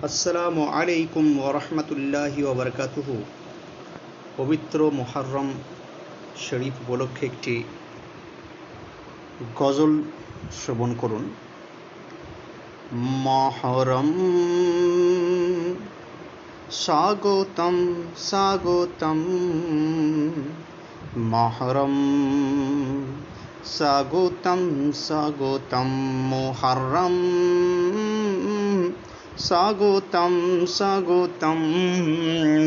আসসালামু আলাইকুম ওরহমতুল্লাহি ওবরকাতুহু। পবিত্র মুহররম শরীফ উপলক্ষে একটি গজল শ্রবণ করুন। মহরম স্বাগতম স্বাগতম, মহরম স্বাগতম স্বাগতম, মুহররম স্বাগতম স্বাগতম,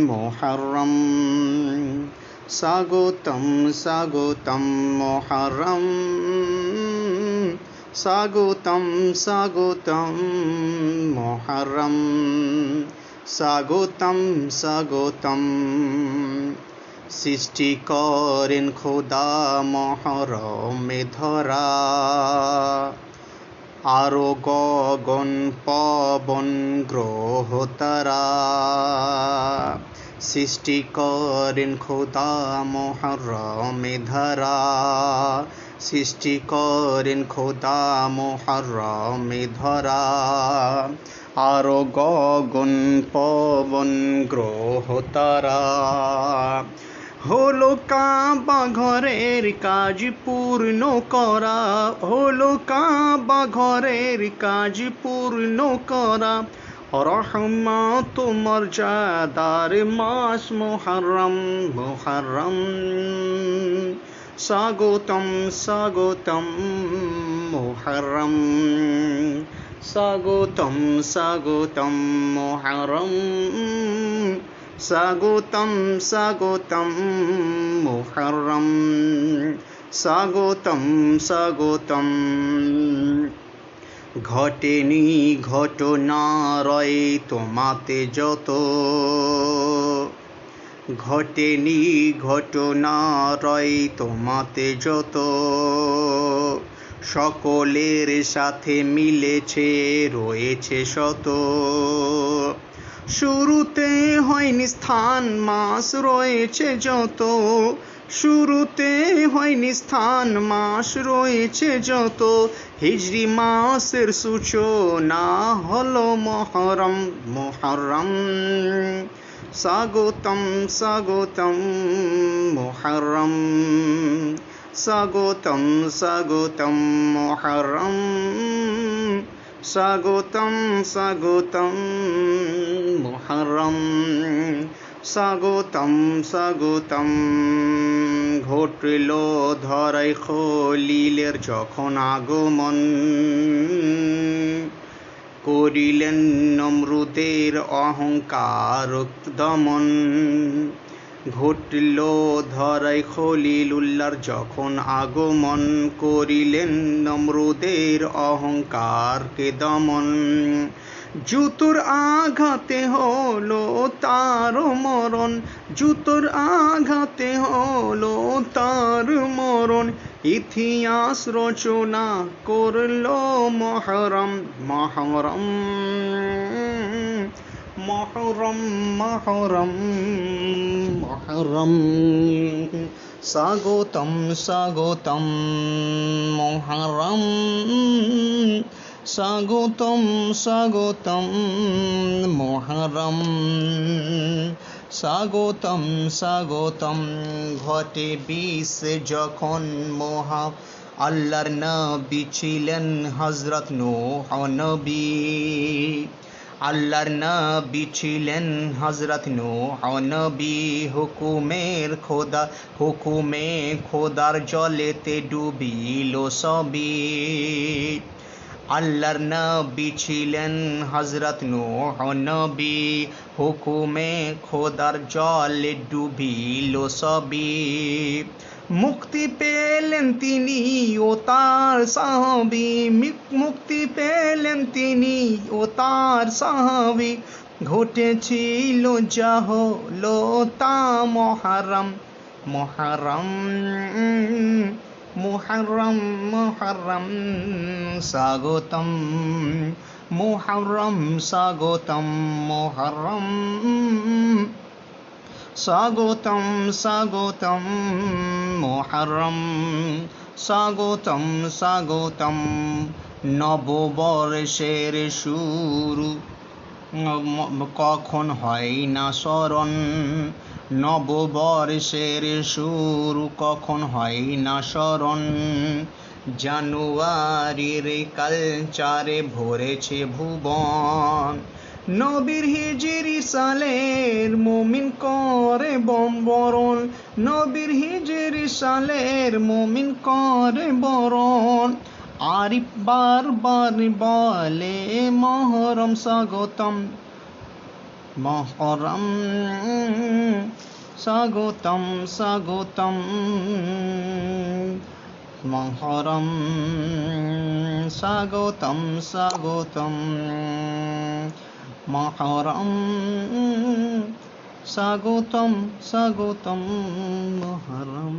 মুহররম স্বাগতম স্বাগতম, মুহররম স্বাগতম স্বাগতম, মুহররম স্বাগতম স্বাগতম। সৃষ্টি করেন খোদা মহরমে ধরা, আরো গগন পবন গ্রহ তারা। সৃষ্টি করেন খোদা মহরমে ধরা, সৃষ্টি করেন খোদা মহরমে ধরা। আরো গগন পবন গ্রহ তারা। হলো কাবা ঘরের কাজ পূর্ণ করা, হলো কাবা ঘরের কাজ পূর্ণ করা। রহমত মর্যাদার মাস মুহররম, মুহররম স্বাগতম স্বাগতম, মুহররম স্বাগতম স্বাগতম, মুহররম স্বাগতম স্বাগতম, মুহররম স্বাগতম স্বাগতম। ঘটেনি ঘটনা রয় তোমাতে যত, ঘটেনি ঘটনা রয় তোমাতে যত। সকলের সাথে মিলেছে রয়েছে শত। শুরুতে হয়নি স্থান মাস রয়েছে যত, শুরুতে হয়নি স্থান মাস রয়েছে যত। হিজরি মাসের সূচনা হলো মুহররম, মুহররম স্বাগতম স্বাগতম, মুহররম স্বাগতম স্বাগতম, মুহররম স্বাগতম স্বাগতম, মুহররম স্বাগতম স্বাগতম। ঘটল ধরায় খলিলের যখন আগমন, করিলেন নমরুদের অহংকার দমন। ঘটল ধরায় খলিলুল্লাহর যখন আগমন, করিলেন নমরুদের অহংকারকে দমন। জুতোর আঘাতে হলো তার মরণ, জুতোর আঘাতে হলো তার মরণ। ইতিহাস রচনা করলো মুহররম, মুহররম মুহররম মুহররম মুহররম স্বাগতম স্বাগতম, মুহররম স্বাগতম স্বাগতম, মুহররম স্বাগতম স্বাগতম। ঘটে বিশ যখন আল্লাহর নবী ছিলেন হযরত নূহ নবী, আল্লাহর নবী ছিলেন হযরত নূহ নবী। হুকুমের খোদা, হুকুমে খোদার জলেতে ডুবিল সবই। আল্লাহর নবী ছিলেন হযরত নূহ নবী, হুকুমে খোদার জলে ডুবিল সবই। মুক্তি পেলেন তিনি ও তার সাহাবী, মুক্তি পেলেন তিনি ও তার সাহাবী। ঘটেছিল যা হলো তা মুহররম, মুহররম মুহররম মুহররম স্বাগতম, মুহররম স্বাগতম, মুহররম স্বাগতম স্বাগতম, মুহররম স্বাগতম স্বাগতম। নববর্ষের শুরু কখন হয় না স্মরণ, নববর্ষের শুরু কখন হয় না স্মরণ। জানুয়ারির কালচারে ভরেছে ভুবন, নবীর হিজরি সালের মুমিন করে বরণ, নবীর হিজরি সালের মুমিন করে বরণ। আরিফ বারবার বলে মহরম স্বাগতম, মহরম স্বাগতম স্বাগতম, মহরম স্বাগতম স্বাগতম, মহরম স্বাগতম স্বাগতম, মহরম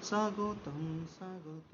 স্বাগতম স্বাগতম।